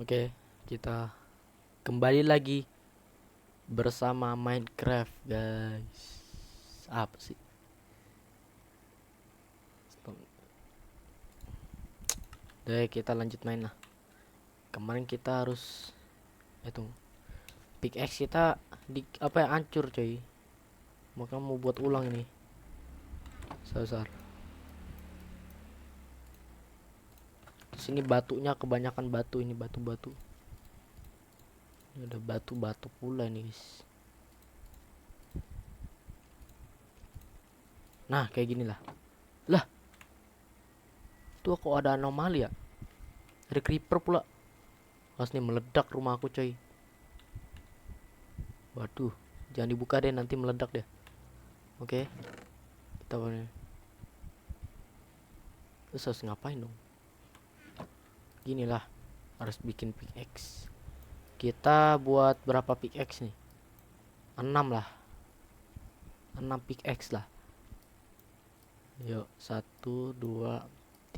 Oke, kita kembali lagi bersama Minecraft, guys. Apa sih? Stop. Deh, kita lanjut main lah. Kemarin kita harus itu pickaxe kita di apa ya, hancur coy. Maka mau buat ulang ini. Sasar. Sini batunya kebanyakan batu, ini batu-batu. Ini ada batu-batu pula nih, guys. Nah, kayak gini lah. Lah, tuh kok ada anomali ya? Ada creeper pula. Pas nih meledak rumahku coy. Waduh, jangan dibuka deh, nanti meledak deh. Oke, kita boleh. Terus harus ngapain dong? Gini lah, harus bikin pickaxe. Kita buat berapa pickaxe nih? 6 lah. 6 pickaxe lah. Yuk, 1, 2,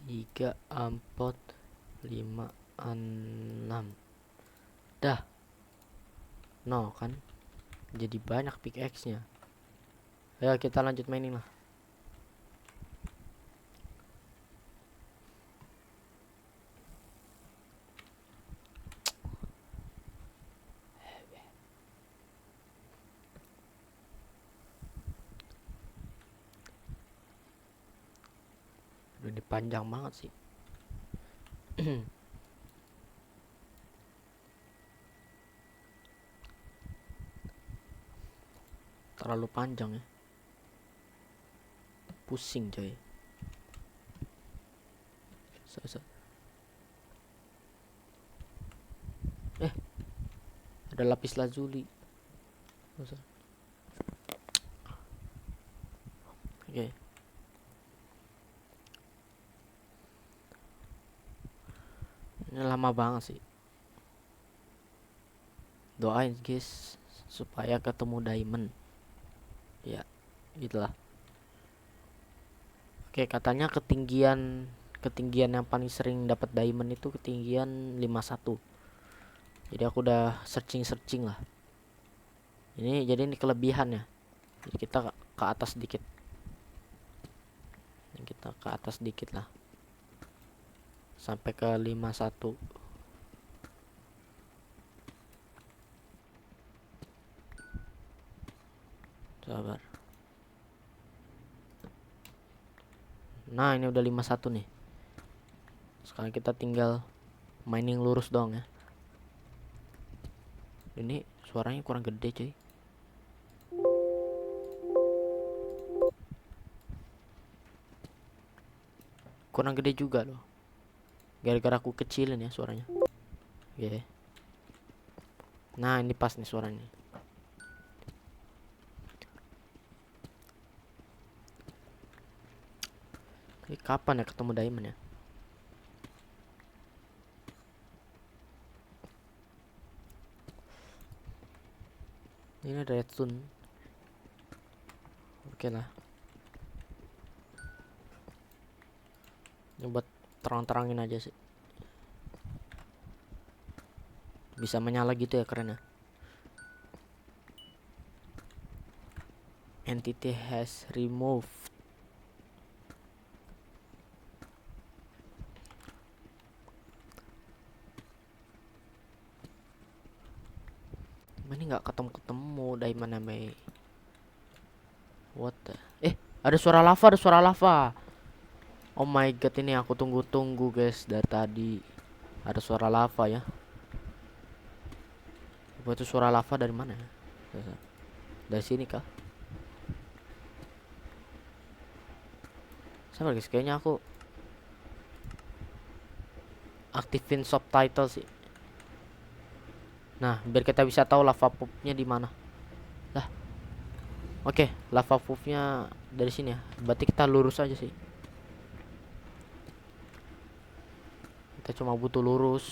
3, 4, 5, 6. Dah. No kan? Jadi banyak pickaxe-nya. Ayo kita lanjut mining lah. Udah panjang banget sih. Terlalu panjang ya. Pusing coy. Ada lapis lazuli. Oke. Ini lama banget sih. Doain guys supaya ketemu diamond. Ya, gitulah. Oke, katanya ketinggian yang paling sering dapat diamond itu ketinggian 51. Jadi aku udah searching lah. Jadi ini kelebihannya. Jadi kita ke atas dikit. Kita ke atas dikit lah. Sampai ke 51. Sabar. Nah, ini udah 51 nih. Sekarang kita tinggal mining lurus doang ya. Ini suaranya kurang gede cuy. Kurang gede juga loh. Gara-gara aku kecilin ya suaranya. Oke. Nah, ini pas nih suaranya. Ini kapan ya ketemu diamond ya? Ini ada redstone. Oke lah. Ini buat terang-terangin aja sih. Bisa menyala gitu ya, keren ya. Entity has removed. Ini nggak ketemu diamond namanya. What the? Ada suara lava. Oh my god, ini aku tunggu-tunggu guys dari tadi. Ada suara lava ya. Apa itu suara lava dari mana ya? Dari sini kah? Sama guys, kayaknya aku aktifin subtitle sih. Nah, biar kita bisa tahu lava poopnya di mana. Lah. Oke, lava poopnya dari sini ya. Berarti kita lurus aja sih. Kita cuma butuh lurus.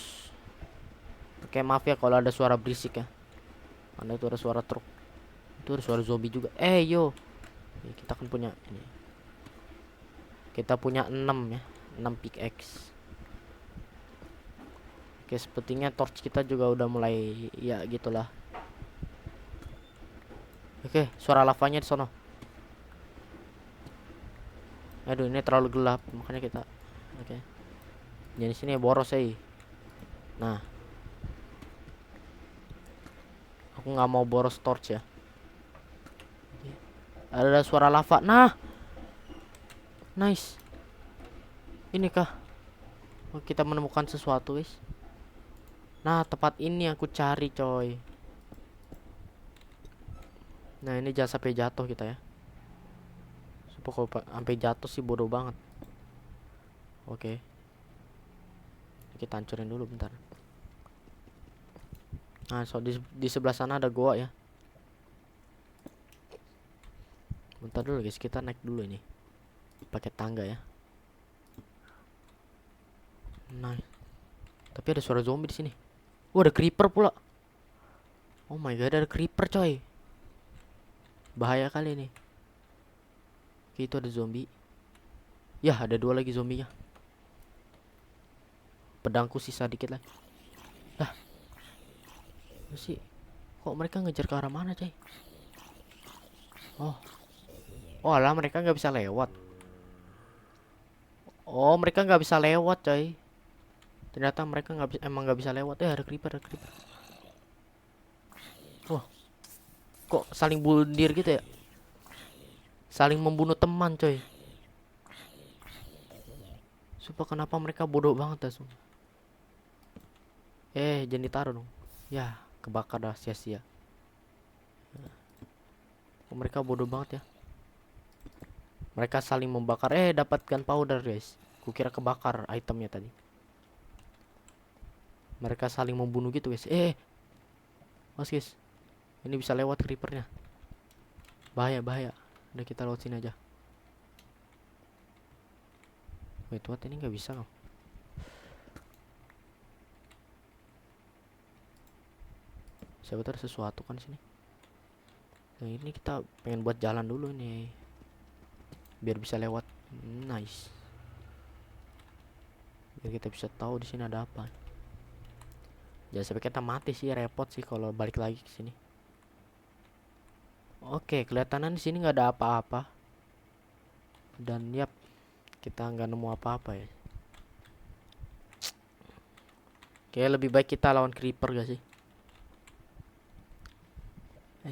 Oke, maaf ya kalau ada suara berisik ya. Karena itu ada suara truk. Itu ada suara zombie juga. Yo. Kita kan punya ini. Kita punya 6 ya. 6 pickaxe. Oke, sepertinya torch kita juga udah mulai ya gitulah. Oke, suara lavanya di sono. Aduh, ini terlalu gelap makanya kita. Oke. Jadi sini boros Nah, aku nggak mau boros torch ya. Ada suara lava. Nah, nice. Inikah? Oh, kita menemukan sesuatu, guys. Nah, tempat ini yang aku cari, coy. Nah, ini jangan sampai jatuh kita ya. Supaya kalau sampai jatuh sih bodoh banget. Oke. Kita hancurin dulu bentar. Nah, so di sebelah sana ada goa ya. Bentar dulu guys, kita naik dulu ini. Pakai tangga ya. Nah, tapi ada suara zombie di sini. Ada creeper pula. Oh my god, ada creeper coy. Bahaya kali ini. Oke, itu ada zombie. Ya, ada 2 lagi zombinya. Pedangku sisa dikit lagi. Lah, sih. Kok mereka ngejar ke arah mana coy? Oh. Oh alah, mereka nggak bisa lewat. Oh, mereka nggak bisa lewat coy. Ternyata mereka emang nggak bisa lewat. Ada creeper, ada creeper. Wah, kok saling bundir gitu ya? Saling membunuh teman coy. Sumpah, kenapa mereka bodoh banget dah. Jangan ditaruh dong. Ya, kebakar dah sia-sia. Mereka bodoh banget ya. Mereka saling membakar. Dapatkan powder guys. Kukira kebakar itemnya tadi. Mereka saling membunuh gitu guys. Mas guys, ini bisa lewat creepernya. Bahaya, bahaya. Udah, kita lewat sini aja. Wait, what? Ini nggak bisa loh. Siapa tahu ada sesuatu kan sini. Nah, ini kita pengen buat jalan dulu nih, biar bisa lewat. Nice. Biar kita bisa tahu di sini ada apa. Jangan sampai kita mati sih, repot sih kalau balik lagi ke sini. Oke, kelihatan di sini nggak ada apa-apa. Dan yap, kita nggak nemu apa-apa ya. Oke, lebih baik kita lawan creeper gak sih?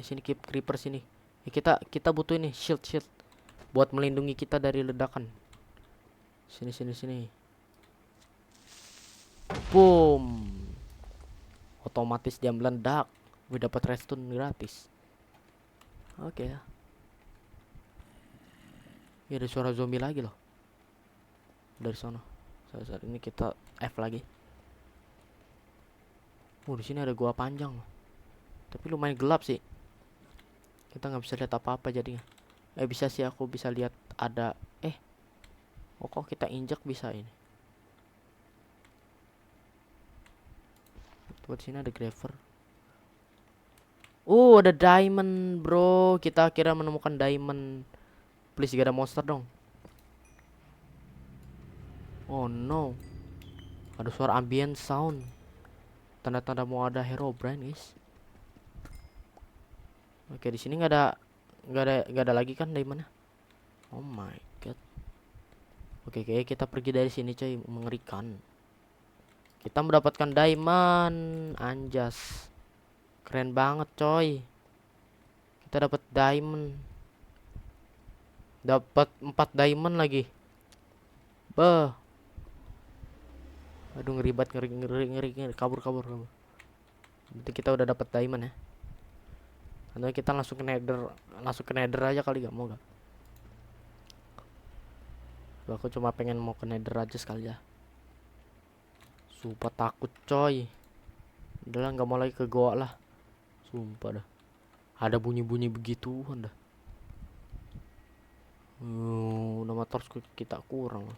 Sini creeper sini. Kita butuh ini shield buat melindungi kita dari ledakan. Sini. Boom. Otomatis dia meledak. Gue dapat redstone gratis. Oke ya. Ya, ada suara zombie lagi loh. Dari sana. Saat ini kita F lagi. Di sini ada gua panjang. Tapi lumayan gelap sih. Kita nggak bisa lihat apa-apa jadinya. Bisa sih, aku bisa lihat ada. Kok kita injak bisa ini. Buat sini ada graver. Ada diamond, bro. Kita akhirnya menemukan diamond. Please, gak ada monster dong. Oh no. Ada suara ambient sound. Tanda-tanda mau ada Herobrine, guys. Oke, di sini nggak ada lagi kan diamondnya. Oh my god. Oke, kita pergi dari sini, coy. Mengerikan. Kita mendapatkan diamond, anjas. Keren banget, coy. Kita dapat diamond. Dapat 4 diamond lagi. Beh. Aduh, ngeri. Kabur. Berarti kita udah dapat diamond ya. Atau kita langsung ke nether aja kali, gak mau gak? Aku cuma pengen mau ke nether aja sekali ya. Sumpah takut, coy. Udah, nggak mau lagi ke goa lah. Sumpah dah. Ada bunyi-bunyi begituan dah. Nama torch kita kurang.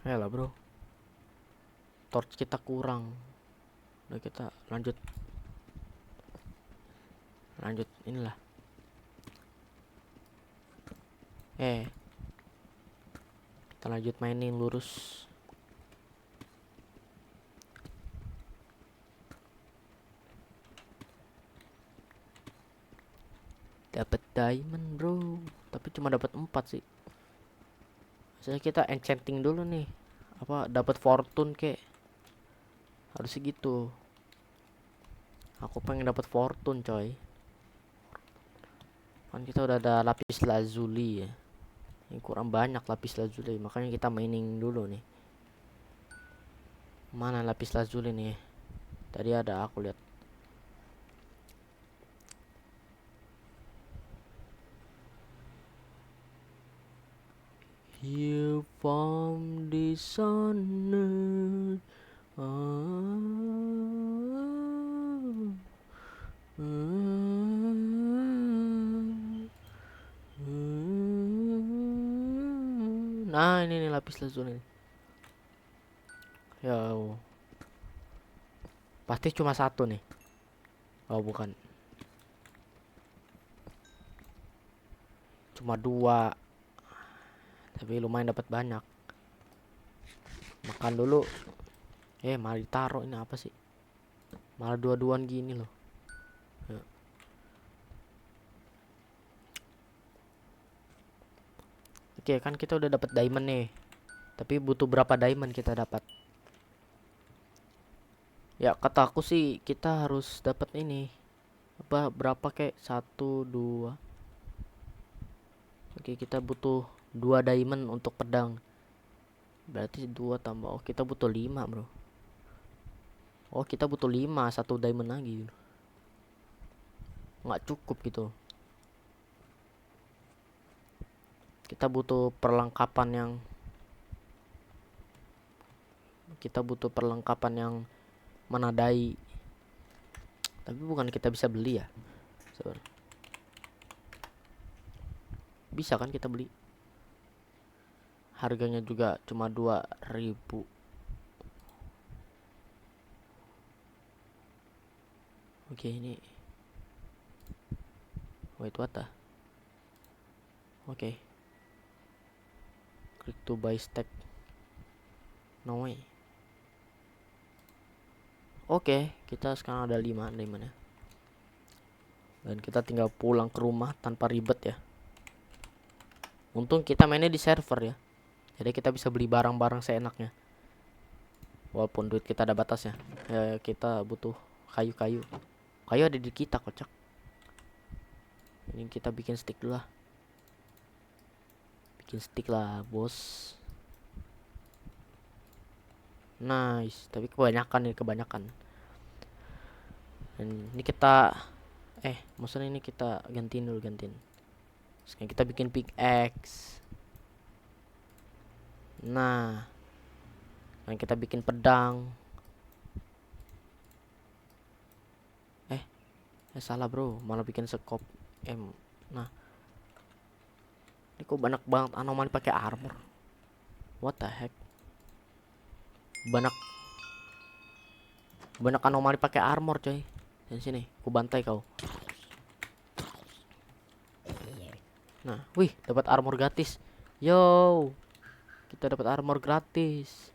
Lah bro. Torch kita kurang. Udah, kita lanjut inilah. Kita lanjut mainin lurus. Dapat diamond bro, tapi cuma dapat 4 sih. Saya kita enchanting dulu nih, apa dapat fortune kek, harus segitu. Aku pengen dapat fortune coy. Kan kita udah ada lapis lazuli ya. Ini kurang banyak lapis lazuli, makanya kita mining dulu nih. Mana lapis lazuli nih? Tadi ada aku lihat. Here from the sun. Nah, ini nih lapis lazuli. Ya, pasti cuma satu nih. Oh, bukan. Cuma 2. Tapi lumayan dapat banyak. Makan dulu. Malah ditaruh, ini apa sih? Malah dua-duaan gini loh. Ya. Oke, kan kita udah dapat diamond nih. Tapi butuh berapa diamond kita dapat? Ya, kata aku sih kita harus dapat ini. Berapa kek? 1 2. Oke, kita butuh 2 diamond untuk pedang. Berarti 2 tambah. Oh, kita butuh 5, bro. Oh, kita butuh 5, 1 diamond lagi. Nggak cukup gitu. Kita butuh perlengkapan yang menadai. Tapi bukan kita bisa beli ya. Bisa kan kita beli. Harganya juga cuma 2.000. Oke, ini. Wait, what the? Oke. Click to buy stack. No way. Oke, kita sekarang ada 5 diamond ya. Dan kita tinggal pulang ke rumah tanpa ribet ya. Untung kita mainnya di server ya. Jadi kita bisa beli barang-barang seenaknya. Walaupun duit kita ada batasnya. Ya, kita butuh kayu-kayu. Kayu ada di kita, kocak. Ini kita bikin stick dulu lah. Bikin stick lah, bos. Nice, tapi kebanyakan. Dan ini kita maksudnya ini kita gantiin. Sekarang kita bikin pickaxe. Nah, dan kita bikin pedang. Salah bro, malah bikin scope. Nah, ini kok banyak banget anomali pakai armor. What the heck? Banyak anomali pakai armor coy. Dan sini, ku bantai kau. Nah, wih, dapat armor gratis. Yo, kita dapat armor gratis.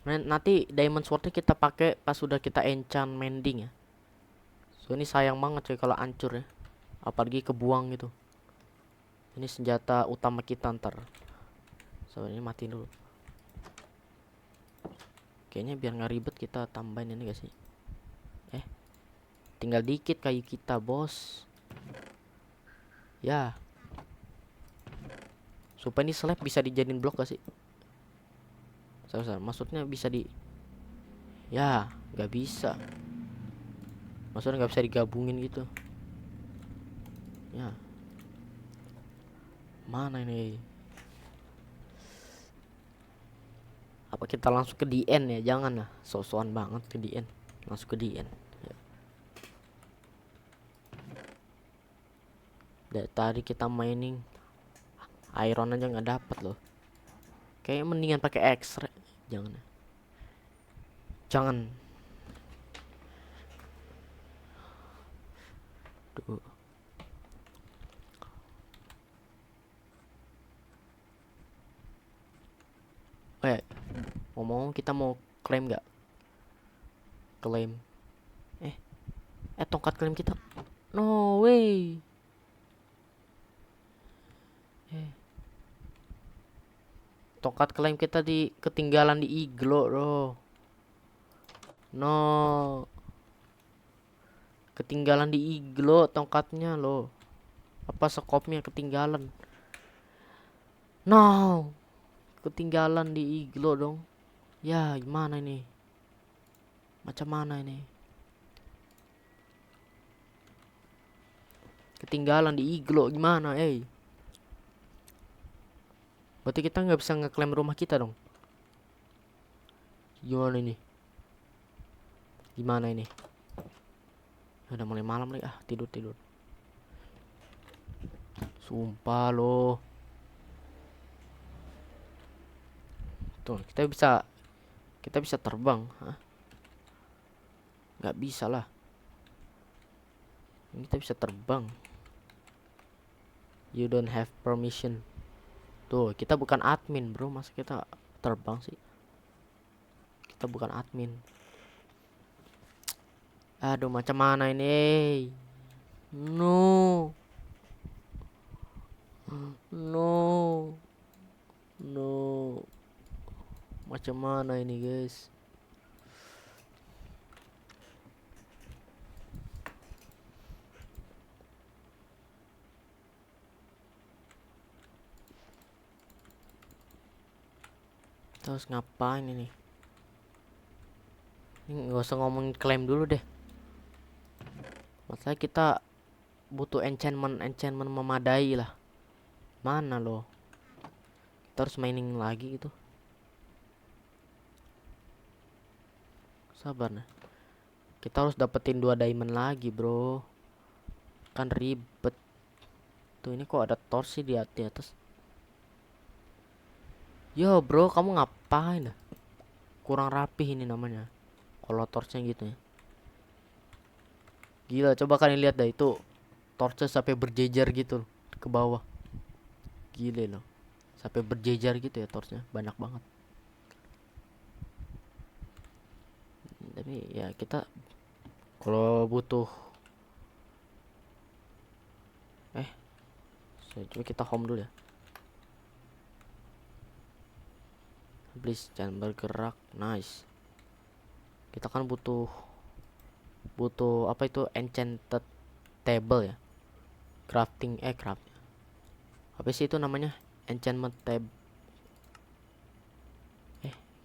Nanti diamond swordnya kita pakai pas sudah kita enchant mending ya. So ini sayang banget coy kalau hancur ya. Apalagi kebuang gitu. Ini senjata utama kita ntar. So ini matiin dulu. Kayaknya biar nggak ribet kita tambahin ini gak sih? Tinggal dikit kayu kita bos. Ya. Supaya ini slab bisa dijadiin blok gak sih? Maksudnya bisa ya, nggak bisa. Maksudnya nggak bisa digabungin gitu. Ya. Mana ini? Apa kita langsung ke DN ya? Jangan lah, so-soan banget ke DN. Langsung ke DN. Ya. Dari tadi kita mining iron aja nggak dapat loh. Kayaknya mendingan pakai X-ray. Jangan. Duh. Ngomong kita mau klaim nggak? Klaim. Tongkat klaim kita. No way. Tongkat klaim kita ketinggalan di iglo, bro. No. Ketinggalan di iglo tongkatnya loh. Apa skopnya ketinggalan? No. Ketinggalan di iglo dong. Ya, gimana ini? Macam mana ini? Ketinggalan di iglo gimana, Berarti kita nggak bisa ngeklaim rumah kita dong. Gimana ini? Gimana ini? Udah mulai malam nih. Tidur. Sumpah loh. Tuh, kita bisa terbang. Nggak bisa lah. Kita bisa terbang. You don't have permission. Tuh, kita bukan admin, bro. Masa kita terbang sih? Kita bukan admin. Aduh, macam mana ini? No. Macam mana ini, guys? Terus ngapain ini? Ini nggak usah ngomongin klaim dulu deh. Masalah kita butuh enchantment memadai lah. Mana loh? Kita harus mining lagi gitu. Sabar nah. Kita harus dapetin 2 diamond lagi, bro. Kan ribet. Tuh, ini kok ada torch sih di atas. Yo, bro, kamu ngapain? Kurang rapih ini namanya. Kalau torchnya gitu ya. Gila, coba kalian lihat dah itu. Torchnya sampai berjejer gitu ke bawah. Gile loh. Sampai berjejer gitu ya torchnya. Banyak banget. Tapi ya kita kalau butuh coba kita home dulu ya. Please jangan bergerak. Nice. Kita kan butuh apa itu enchanted table ya. Crafting apa sih itu namanya? Enchantment tab.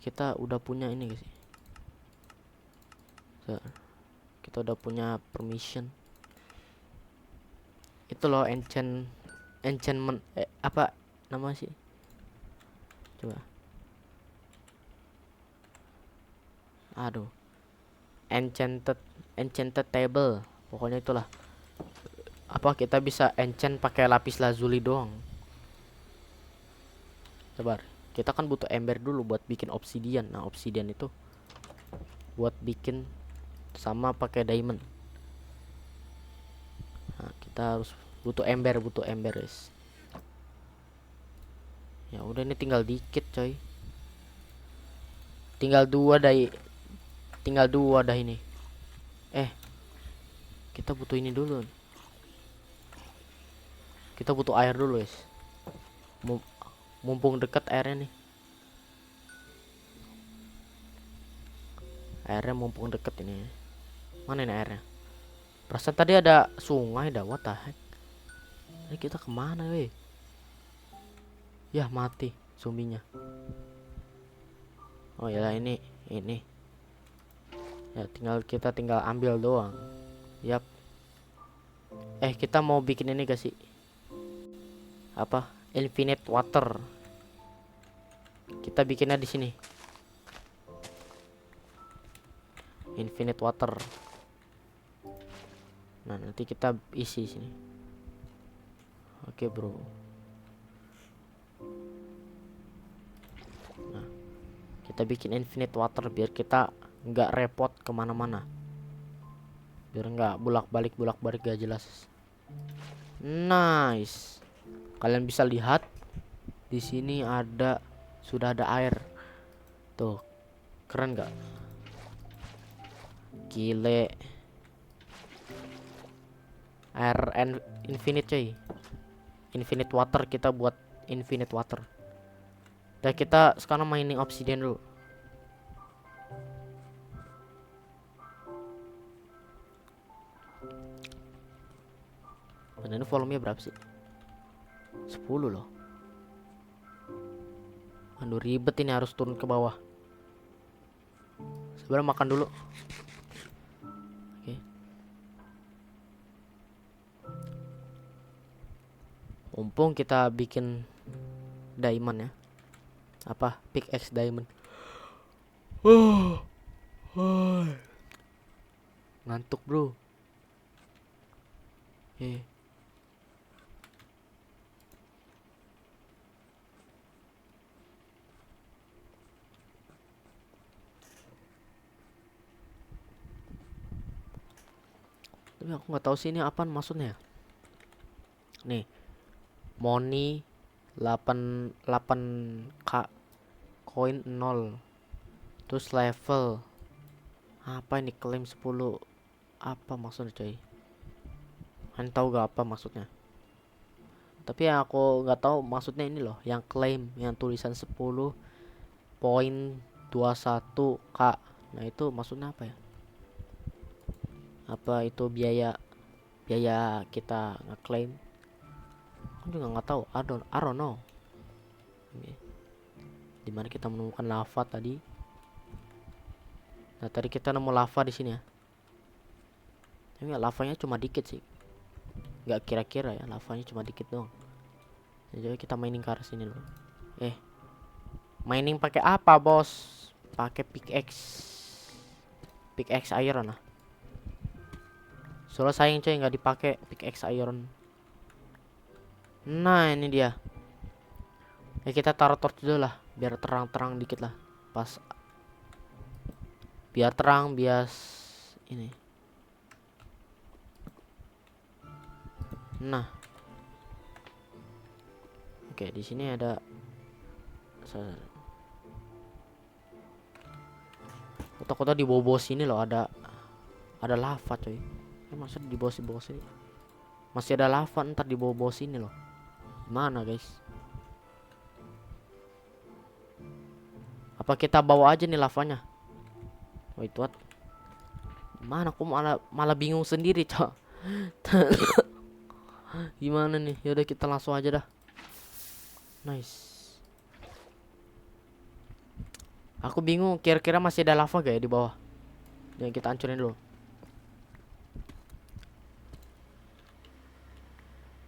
Kita udah punya ini guys. Kita udah punya permission. Itu loh enchantment apa nama sih? Coba. Aduh. Enchanted table. Pokoknya itulah. Apa kita bisa enchant pakai lapis lazuli doang. Sabar. Kita kan butuh ember dulu buat bikin obsidian. Nah, obsidian itu buat bikin sama pakai diamond. Nah, kita harus butuh ember guys. Ya udah, ini tinggal dikit coy. Tinggal dua dah ini. Kita butuh ini dulu. Kita butuh air dulu guys. Mumpung dekat airnya nih. Airnya mumpung deket ini. Mana ini airnya? Perasaan tadi ada sungai dah. What the heck? Ini kita kemana weh? Ya mati zombinya. Oh ya ini. Ya kita tinggal ambil doang. Yap. Kita mau bikin ini gak sih? Apa? Infinite water. Kita bikinnya di sini. Infinite water. Nah, nanti kita isi sini. Oke, bro. Nah, kita bikin infinite water biar kita nggak repot kemana-mana. Biar nggak bolak-balik gak jelas. Nice. Kalian bisa lihat di sini sudah ada air. Tuh, keren nggak? Gile. infinite coy. Infinite water, kita buat infinite water. Dan kita sekarang mining obsidian dulu. Dan ini volumenya berapa sih? 10 loh. Aduh ribet ini, harus turun ke bawah. Sebenarnya makan dulu. Oke. Mumpung kita bikin diamond ya. Apa? Pickaxe diamond. Ngantuk bro. Tapi aku nggak tahu sih ini apaan maksudnya. Nih, money 8k, koin 0. Terus level. Apa ini klaim 10? Apa maksudnya coy? Kalian tahu gak apa maksudnya? Tapi yang aku nggak tahu maksudnya ini loh, yang klaim yang tulisan 10.21k. Nah, itu maksudnya apa ya? Apa itu biaya kita ngeklaim? Aku juga nggak tahu. I don't know. Dimana kita menemukan lava tadi? Nah, tadi kita nemu lava di sini ya. Tapi lavanya cuma dikit sih. Nggak kira-kira ya, lavanya cuma dikit doang. Jadi kita mining ke arah sini loh. Mining pakai apa, bos? Pakai pickaxe iron lah. Soalnya sayang coy nggak dipakai pickaxe iron. Nah, ini dia. Kita taruh torch dulu lah, biar terang-terang dikit lah. Pas biar terang, bias ini. Nah. Oke, di sini ada kota-kota di bawah sini loh, ada lava coy. Maksud di bawah sini masih ada lava, ntar di bawah sini loh. Mana guys? Apa kita bawa aja nih lavanya? Wait, what? Mana aku malah bingung sendiri, cok. Gimana nih? Yaudah kita langsung aja dah. Nice. Aku bingung, kira-kira masih ada lava gak ya di bawah? Yang kita hancurin dulu.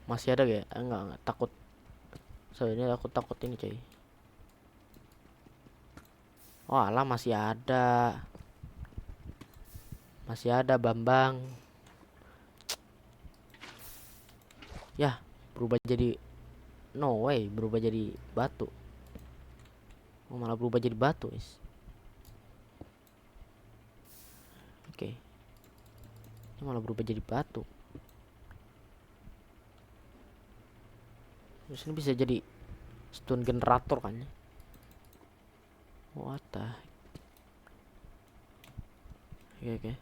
Masih ada gak ya? Enggak, takut. Soalnya aku takut ini coy. Oh alah, masih ada. Masih ada Bambang. Ya, berubah jadi, no way, berubah jadi batu. Oh, malah berubah jadi batu, guys. Oke. Ini malah berubah jadi batu. Terus ini bisa jadi stone generator kan ya? What the heck? Oke.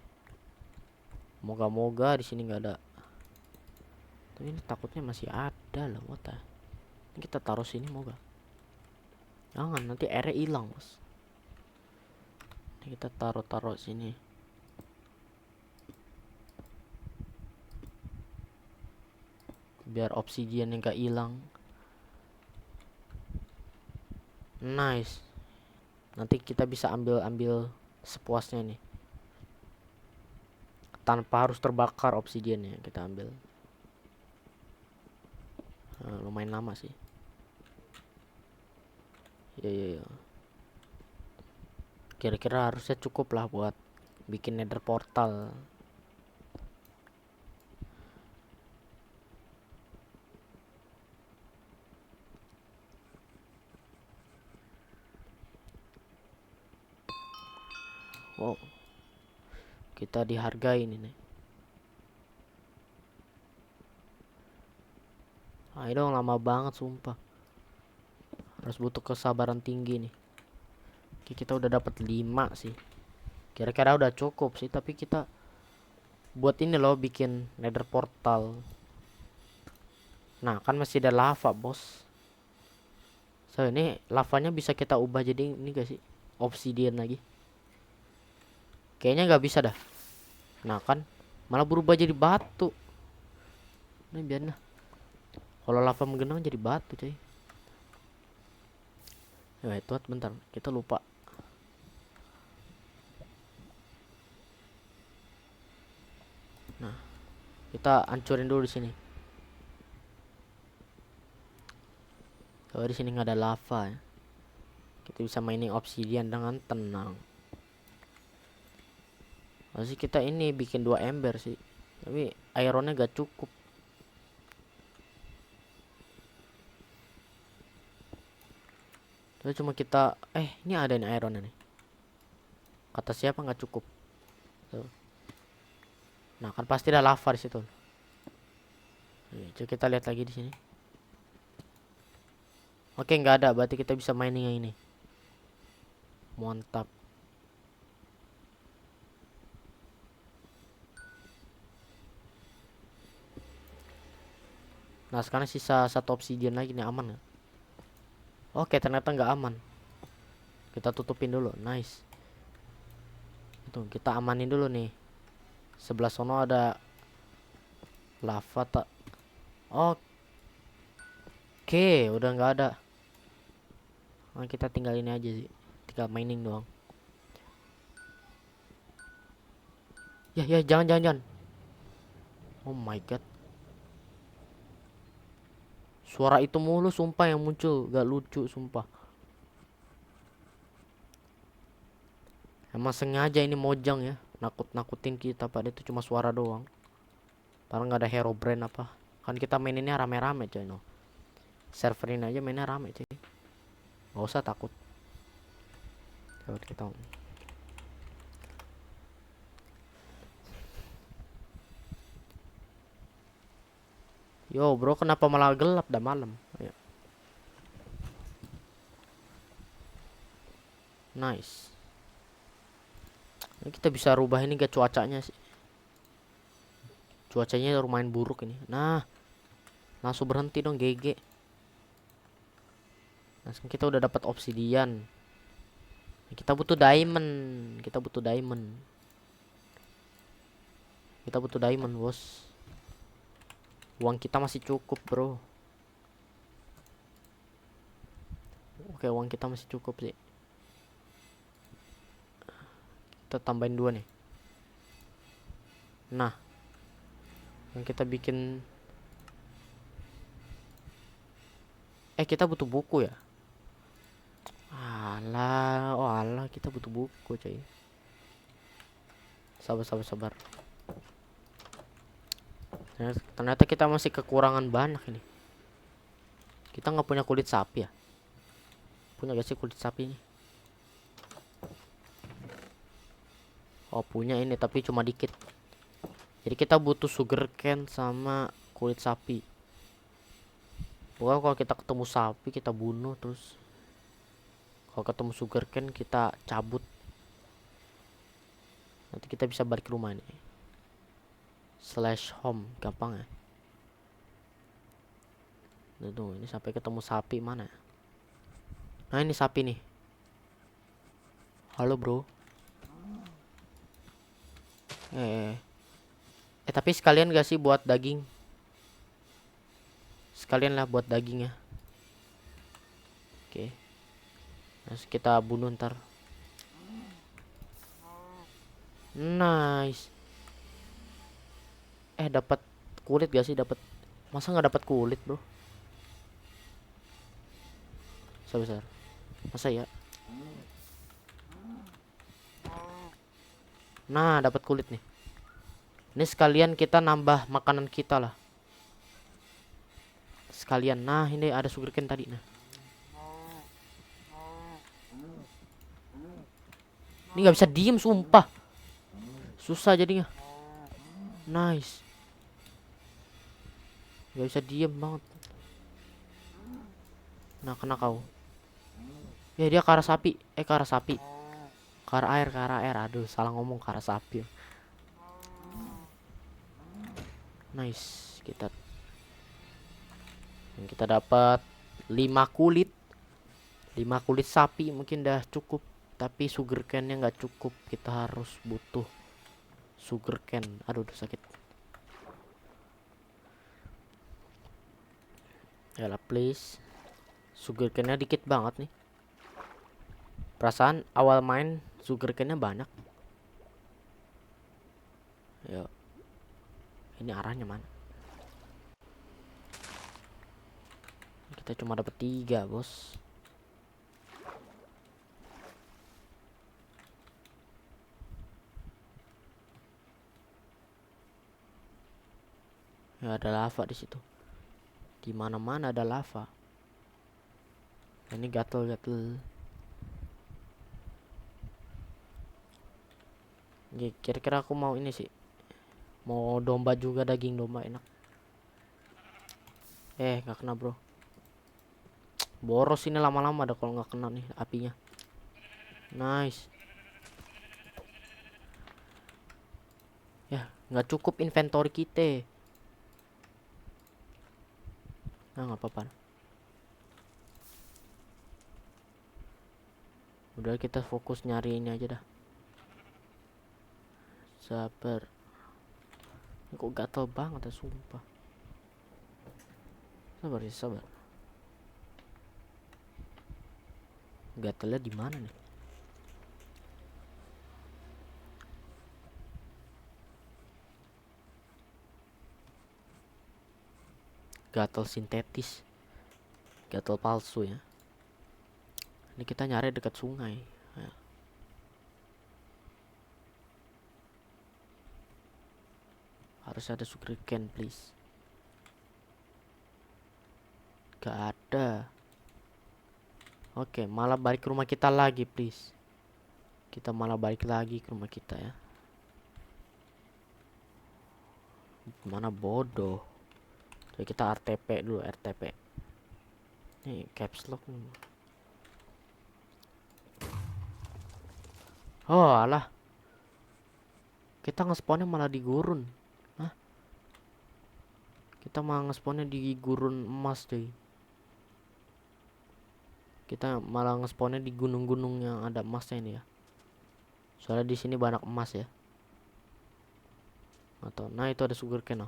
Moga-moga di sini nggak ada. Tapi ini takutnya masih ada loh, what the. Ini kita taruh sini moga. Jangan nanti airnya hilang, bos. Ini kita taruh sini. Biar obsidian yang gak hilang. Nice. Nanti kita bisa ambil sepuasnya nih. Tanpa harus terbakar obsidiannya, kita ambil. Lumayan lama sih. Ya. Kira-kira harusnya cukup lah buat bikin nether portal. Wow. Kita dihargai ini nih. Ayo dong, lama banget sumpah. Harus butuh kesabaran tinggi nih. Oke, kita udah dapat 5 sih. Kira-kira udah cukup sih, tapi kita buat ini loh, bikin nether portal. Nah kan masih ada lava bos. So ini lavanya bisa kita ubah jadi ini gak sih, obsidian lagi? Kayaknya nggak bisa dah. Nah kan malah berubah jadi batu. Ini biar nah, kalau lava menggenang jadi batu coy. Ya itu bentar, kita lupa. Nah kita hancurin dulu di sini. Kalau di sini nggak ada lava ya, kita bisa mining obsidian dengan tenang. Masih kita ini bikin 2 ember sih, tapi ironnya gak cukup. Jadi cuma kita ini ada nih ironnya nih. Kata siapa nggak cukup? Tuh. Nah kan pasti ada lava di situ. Nih, coba kita lihat lagi di sini. Oke nggak ada, berarti kita bisa mining yang ini. Mantap. Nah sekarang sisa 1 obsidian lagi nih, aman ya? Oke ternyata nggak aman. Kita tutupin dulu, nice. Itu kita amanin dulu nih. Sebelah sono ada lava tak? Oke, udah nggak ada. Nah, kita tinggal ini aja sih, tinggal mining doang. Ya jangan. Oh my god, suara itu mulu sumpah yang muncul, gak lucu sumpah. Emang sengaja ini Mojang ya, nakut-nakutin kita, padahal itu cuma suara doang. Padahal nggak ada hero brand apa. Kan kita maininnya rame-rame coy, no. Server ini aja mainnya rame coy. Gak usah takut. Coba kita. Yo bro, kenapa malah gelap dah malam? Ayo. Nice. Ini kita bisa rubah ini gak cuacanya sih? Cuacanya lumayan buruk ini. Nah, langsung berhenti dong GG. Nah, kita udah dapat obsidian. Kita butuh diamond. Kita butuh diamond, bos. Uang kita masih cukup, bro. Oke, uang kita masih cukup sih. Kita tambahin 2 nih. Nah, yang kita bikin kita butuh buku ya. Alah, kita butuh buku coy. Sabar. Ternyata kita masih kekurangan banyak ini. Kita nggak punya kulit sapi ya? Punya gak sih kulit sapi ini? Oh punya ini, tapi cuma dikit. Jadi kita butuh sugar cane sama kulit sapi. Pokoknya kalau kita ketemu sapi kita bunuh, terus kalau ketemu sugar cane kita cabut. Nanti kita bisa balik ke rumah nih. /home gampang ya. Tuh, ini sampai ketemu sapi mana ya? Nah ini sapi nih. Halo bro. Tapi sekalian gak sih buat daging? Sekalian lah buat daging ya. Oke. Nah, kita bunuh ntar. Nice. Dapat kulit gak sih? Dapat. Masa nggak dapat kulit, bro? Besar. Masa ya? Nah, dapat kulit nih. Ini sekalian kita nambah makanan kita lah. Sekalian. Nah, ini ada sugarcane tadi. Nah. Ini nggak bisa diem, sumpah. Susah jadinya. Nice. Nggak bisa diem banget. Nah, kena kau. Ya, dia ke arah sapi. Ke arah sapi. Ke arah air. Aduh, salah ngomong, ke arah sapi. Nice. Kita dapat 5 kulit. 5 kulit sapi mungkin dah cukup, tapi sugarcane-nya nggak cukup. Kita harus butuh sugarcane. Aduh, sakit. Yalah, please. Sugarcane-nya dikit banget nih. Perasaan awal main sugarcane-nya banyak. Yuk. Ini arahnya mana? Kita cuma dapat 3, bos. Ya, ada lava di situ. Di mana-mana ada lava. Ini gatel-gatel. Ya, kira-kira aku mau ini sih. Mau domba juga, daging domba enak. Nggak kena, bro. Boros ini lama-lama ada kalau nggak kena nih apinya. Nice. Ya, nggak cukup inventory kita. Nah, nggak apa-apa. Udah, kita fokus nyari ini aja dah. Sabar. Ini kok gatel banget ya, sumpah. Sabar ya, sabar. Gatelnya di mana nih? Gatel sintetis. Gatel palsu ya. Ini kita nyari dekat sungai. Ya. Harus ada sugarcane, please. Gak ada. Oke, malah balik ke rumah kita lagi, please. Kita malah balik lagi ke rumah kita ya. Mana bodoh. Jadi kita RTP dulu, RTP. Nih, caps lock nih. Oh, alah. Kita nge-spawnnya malah di gurun. Hah? Kita malah nge-spawnnya di gurun emas, cuy. Kita malah nge-spawnnya di gunung-gunung yang ada emasnya ini ya. Soalnya di sini banyak emas ya. Atau, nah itu ada sugarcane.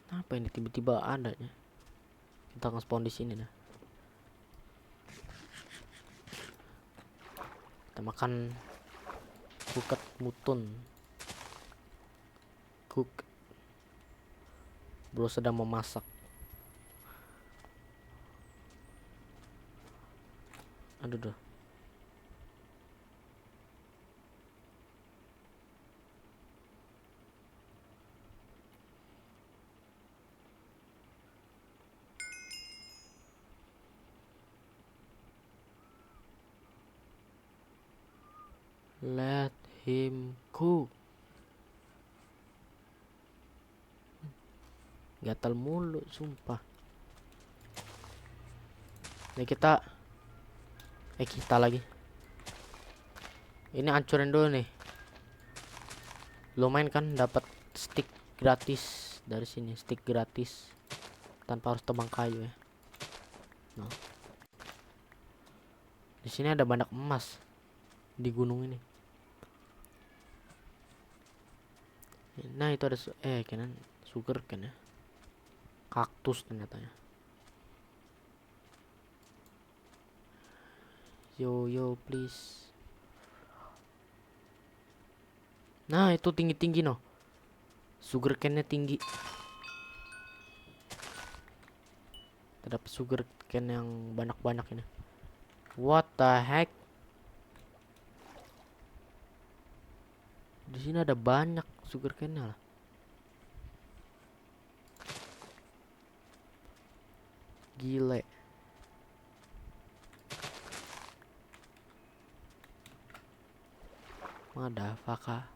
Apa ini tiba-tiba adanya? Kita nge-spawn di sini dah. Kita makan buket mutun. Cook. Bro sedang memasak. Aduh dah. Let him cook. Gatal mulu, sumpah. Ini kita lagi. Ini hancurin dulu nih. Lumayan kan dapat stick gratis dari sini, stick gratis tanpa harus tebang kayu ya. Nah. Di sini ada banyak emas di gunung ini. Nah, itu ada kanan sugar kan ya. Kaktus ternyata ya. Yo please. Nah, itu tinggi-tinggi no. Sugarcane-nya tinggi. Terdapat sugarcane yang banyak-banyak ini. What the heck? Di sini ada banyak sugarcane-nya lah. Gile. Madafaka.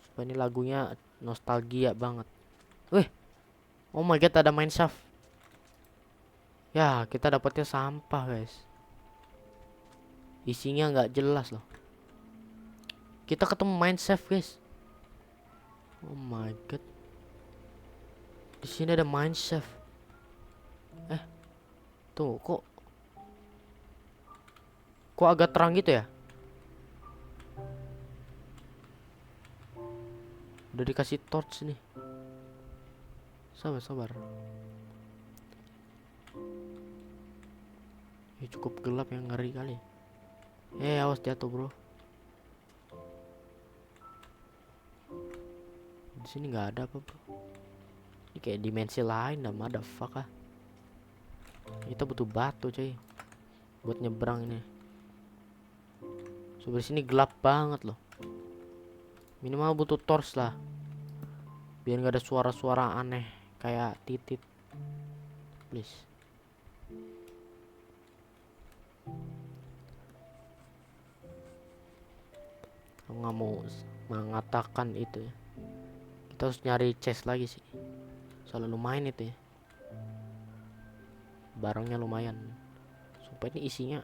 Supaya ini lagunya nostalgia banget. Wih. Oh my god, ada mine shaft. Ya, kita dapatnya sampah, guys. Isinya nggak jelas loh. Kita ketemu mine shaft, guys. Oh my god. Di sini ada mine shaft. Tuh, kok agak terang gitu ya? Udah dikasih torch nih. Sabar. Ya, cukup gelap, yang ngeri kali. Awas jatuh, bro. Di sini nggak ada apa, bro. Ini kayak dimensi lain, dah, motherfuck ah. Kita butuh batu, coy, buat nyebrang ini. Di sini gelap banget loh. Minimal butuh torch lah, biar nggak ada suara-suara aneh kayak titit. Please. Aku nggak mau mengatakan itu ya. Kita harus nyari chest lagi sih. Soalnya lumayan itu ya. Barangnya lumayan. Sumpah ini isinya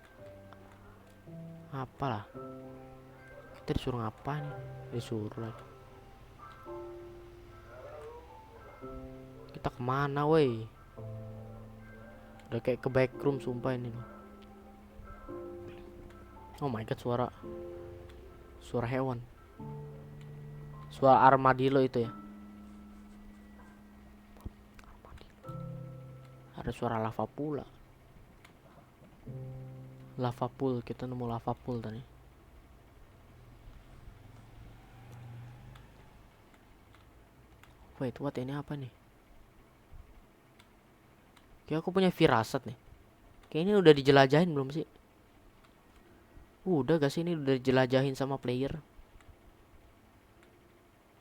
apalah. Kita disuruh ngapain? Disuruh lagi. Kita kemana, woi? Udah kayak ke backroom, sumpah ini loh. Oh my god, suara hewan. Suara armadillo itu ya. Ada suara lava pula. Lava pool, kita nemu lava pool tadi. Wait, what, ini apa nih? Kayak aku punya firasat nih. Kayaknya udah dijelajahin belum sih? Udah gak sih ini udah dijelajahin sama player?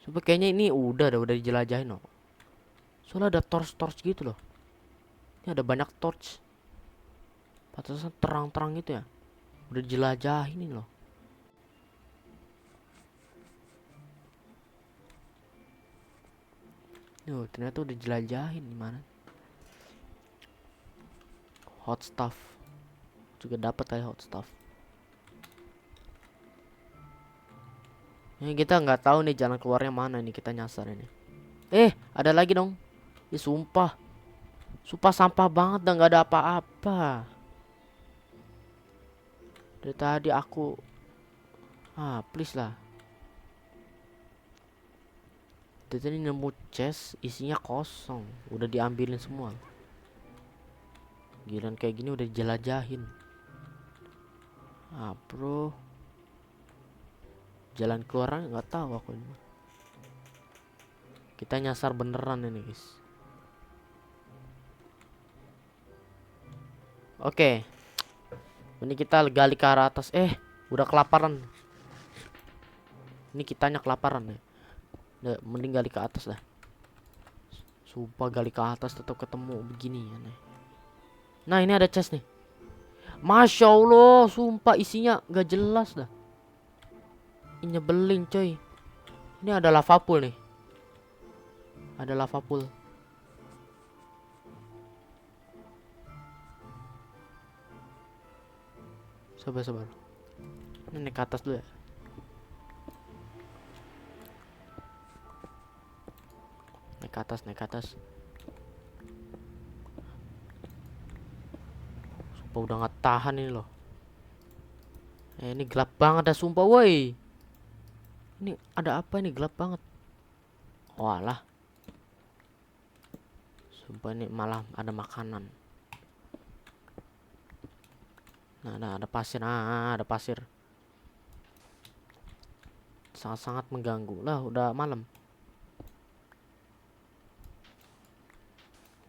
Sumpah kayaknya ini udah dijelajahin loh. Soalnya ada torch gitu loh. Ini ada banyak torch. Pantesan terang-terang gitu ya. Udah dijelajahin ini loh. Ternyata udah dijelajahin gimana. Hot stuff. Juga dapat kayak hot stuff. Ini kita nggak tahu nih jalan keluarnya mana nih, kita nyasar ini. Ada lagi dong. Sumpah sampah banget dan nggak ada apa-apa. Dari tadi aku please lah. Dari tadi nemu chest isinya kosong, udah diambilin semua. Giliran kayak gini udah dijelajahin. Bro, jalan keluarnya nggak tahu aku ini. Kita nyasar beneran ini, guys. Oke. Ini kita gali ke arah atas. Udah kelaparan. Ini kitanya kelaparan ya. Mending gali ke atas lah. Sumpah gali ke atas tetap ketemu begini ya nih. Nah, ini ada chest nih. Masya Allah, sumpah isinya gak jelas dah. Ini nyebelin, coy. Ini ada lava pool nih. Ada lava pool. Sabar. Ini naik ke atas dulu ya. Naik ke atas. Sumpah udah gak tahan ini loh. Ini gelap banget dah, sumpah woi. Ini ada apa ini, gelap banget. Walah. Sumpah ini malah ada makanan. Nah, ada pasir. Ada pasir. Sangat-sangat mengganggu. Lah, udah malam.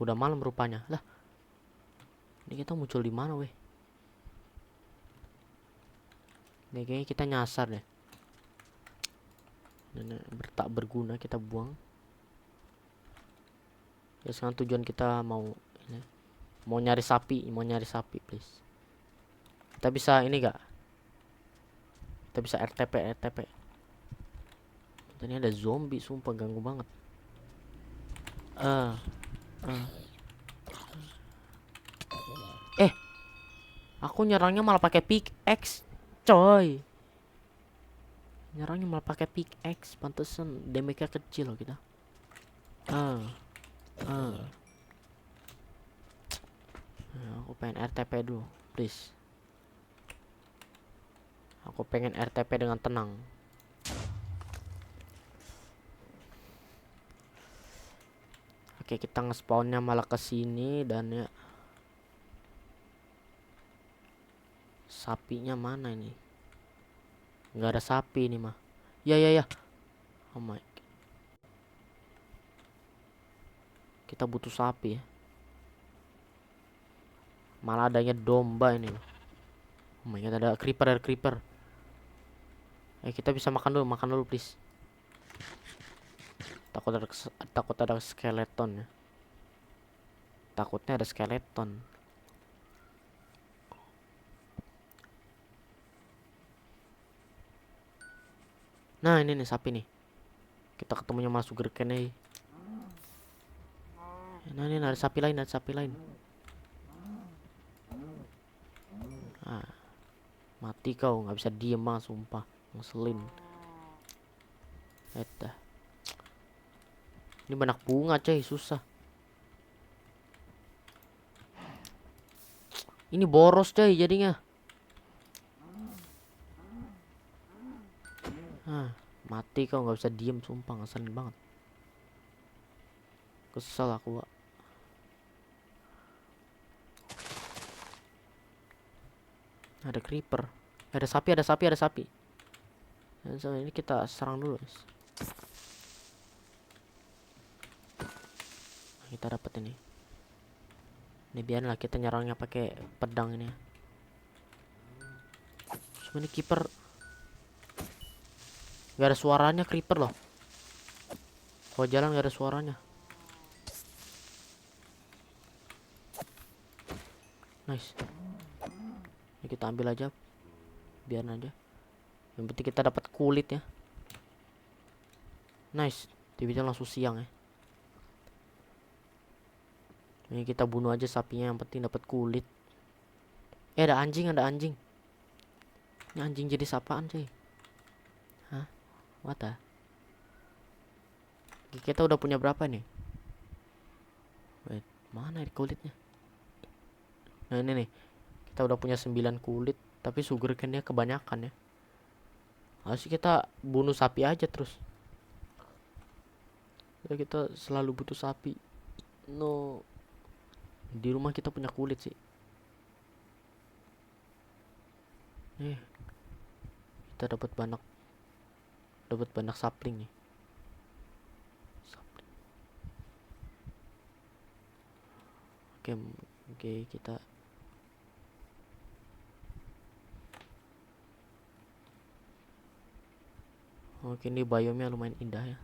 Udah malam rupanya. Lah. Ini kita muncul di mana, weh? Ini kayaknya kita nyasar deh. Ini tak berguna, kita buang. Ya, sekarang tujuan kita mau nyari sapi, please. Kita bisa ini gak? Kita bisa RTP. Ini ada zombie, sumpah ganggu banget. Aku nyerangnya malah pakai pickaxe. coy. Nyerangnya malah pakai pickaxe, pantesan damage-nya kecil loh kita. Aku pengen RTP dulu, please. Aku pengen RTP dengan tenang. Oke, kita nge-spawnnya malah ke sini dan ya. Sapinya mana ini? Nggak ada sapi ini mah. Ya. Oh my. Kita butuh sapi ya. Malah adanya domba ini loh. Oh my god, ada creeper. Kita bisa makan dulu please. Takut ada skeleton ya. Takutnya ada skeleton. Nah, ini nih sapi nih. Kita ketemunya masuk gerken nih. Nah, ini ada sapi lain, Ah, mati kau, nggak bisa diem mah, sumpah. Ngeselin. Ini banyak bunga, coy, susah. Ini boros, coy, jadinya. Mati kau, nggak bisa diem, sumpah, ngeselin banget. Kesel aku, Wak. Ada creeper. Ada sapi. Dan so, ini kita serang dulu, guys. Kita dapat ini. Ini biarlah kita nyerangnya pakai pedang ini. Cuma ini keeper gak ada suaranya, creeper loh. Kalau jalan gak ada suaranya. Nice. Ini kita ambil aja. Biar aja. Yang penting kita dapat kulit ya. Nice. Tiba-tiba langsung siang ya. Ini kita bunuh aja sapinya, yang penting dapat kulit. Ada anjing. Ini anjing jadi sapaan, cuy. Hah? What the? Kita udah punya berapa nih? Wait, mana kulitnya? Nah, ini nih. Kita udah punya 9 kulit, tapi sugarcane-nya kebanyakan ya. Harusnya kita bunuh sapi aja terus. Ya, kita selalu butuh sapi. No. Di rumah kita punya kulit sih. Kita dapat banyak sapling nih. Oke, kita Oke, ini biome-nya lumayan indah ya.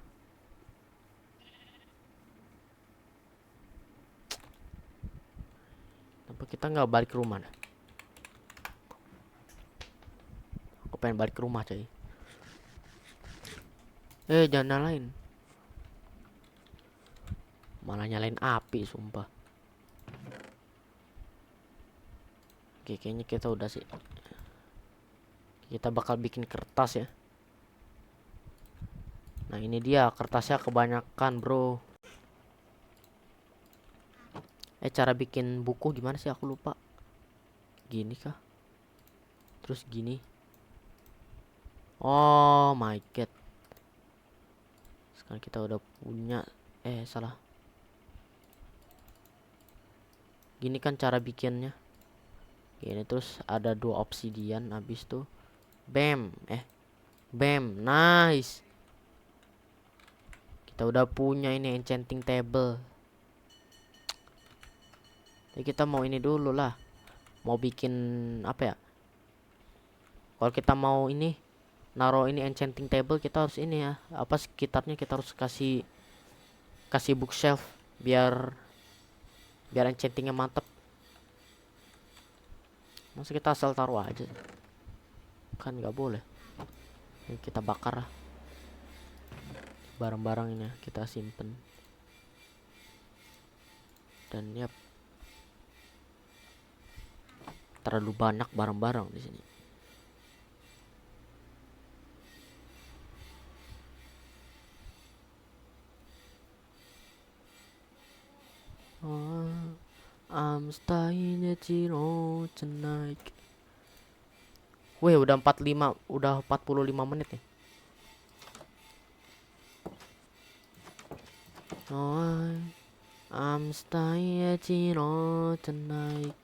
Tapi kita nggak balik ke rumah dah. Aku pengen balik ke rumah, coy. Jangan nyalain. Malah nyalain api, sumpah. Oke, kayaknya kita udah sih. Kita bakal bikin kertas ya. Nah, ini dia kertasnya kebanyakan, bro. Cara bikin buku gimana sih, aku lupa. Gini kah? Terus gini. Oh my god. Sekarang kita udah punya. Salah. Gini kan cara bikinnya. Gini, terus ada 2 obsidian. Habis tuh bam. Bam. Nice. Kita udah punya ini enchanting table. Jadi kita mau ini dulu lah. Mau bikin apa ya? Kalau kita mau ini naruh ini enchanting table, kita harus ini ya. Apa sekitarnya kita harus kasih bookshelf biar enchantingnya mantep. Masa kita asal taruh aja? Kan nggak boleh. Ini kita bakar lah. Barang-barang ini kita simpen. Dan ya terlalu banyak barang-barang di sini. I'm staying at zero tonight. Wih, udah 45 menit nih. Oh, I'm staying at zero tonight.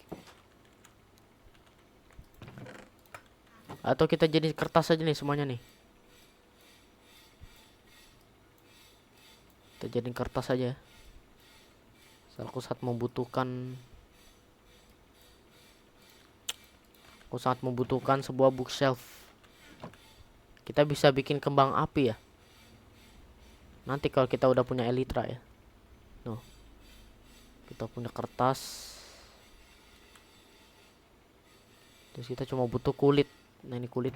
Atau kita jadi kertas aja nih semuanya nih. Kita jadiin kertas aja. Aku sangat membutuhkan sebuah bookshelf. Kita bisa bikin kembang api ya. Nanti kalau kita udah punya elytra ya. Tuh. Kita punya kertas. Terus kita cuma butuh kulit. Nah, ini kulit.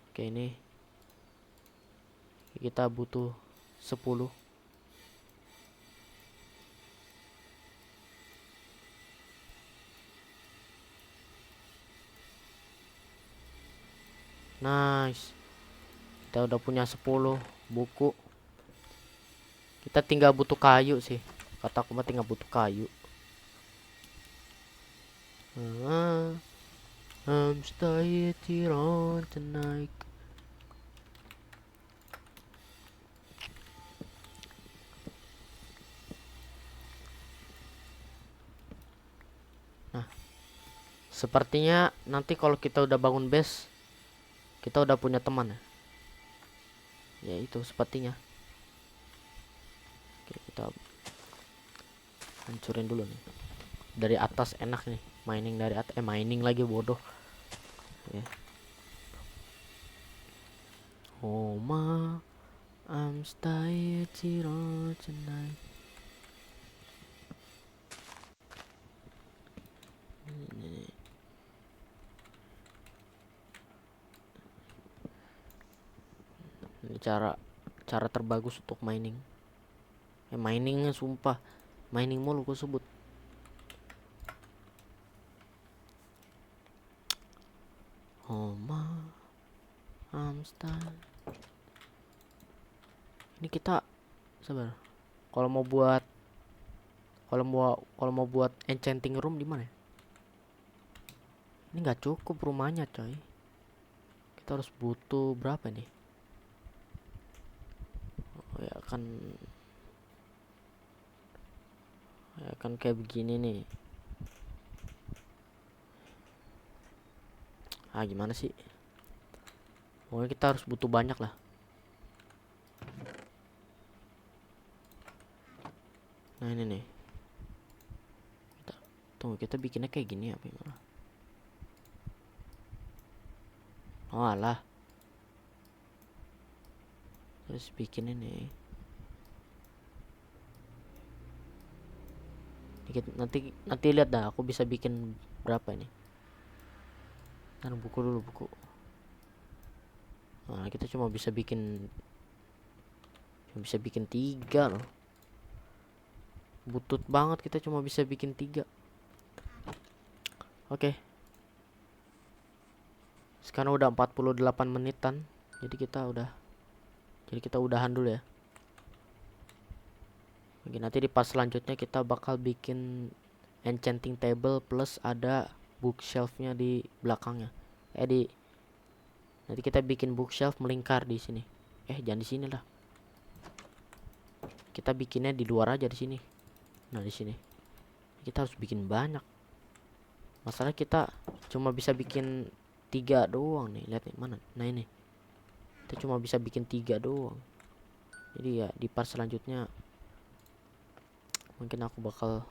Oke, ini kita butuh 10. Nice. Kita udah punya 10 buku. Kita tinggal butuh kayu sih. Kata aku mah tinggal butuh kayu. I'm staying here on tonight. Nah, sepertinya nanti kalau kita udah bangun base, kita udah punya teman ya. Ya itu sepertinya. Oke, kita hancurin dulu nih. Dari atas enak nih. Mining dari atas. Mining lagi bodoh. Ya. Oh ma, I'm staying here on tonight. Ini cara terbagus untuk mining. Miningnya sumpah mining mulu gue sebut. Oh ma, I'm staying. Ini kita sabar. Kalau mau buat enchanting room di mana ya? Ini nggak cukup rumahnya coy. Kita harus butuh berapa nih? Oh, ya kan kayak begini nih. Gimana sih? Pokoknya kita harus butuh banyak lah. Nah ini nih. Kita bikinnya kayak gini apa gimana? Oh alah. Terus bikin ini. Nanti lihat dah aku bisa bikin berapa ini. Buku dulu buku. Nah, kita cuma bisa bikin 3 loh. Butut banget, kita cuma bisa bikin 3. Oke. Sekarang udah 48 menitan. Jadi kita udahan dulu ya. Oke, nanti di part selanjutnya kita bakal bikin enchanting table plus ada bookshelfnya di belakangnya. Nanti kita bikin bookshelf melingkar di sini. Jangan di sini lah. Kita bikinnya di luar aja di sini. Nah, di sini. Kita harus bikin banyak. Masalah kita cuma bisa bikin 3 doang nih. Lihat nih mana. Nah, ini. Kita cuma bisa bikin 3 doang. Jadi ya di part selanjutnya mungkin aku bakal.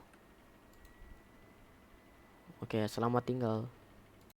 Oke, selamat tinggal.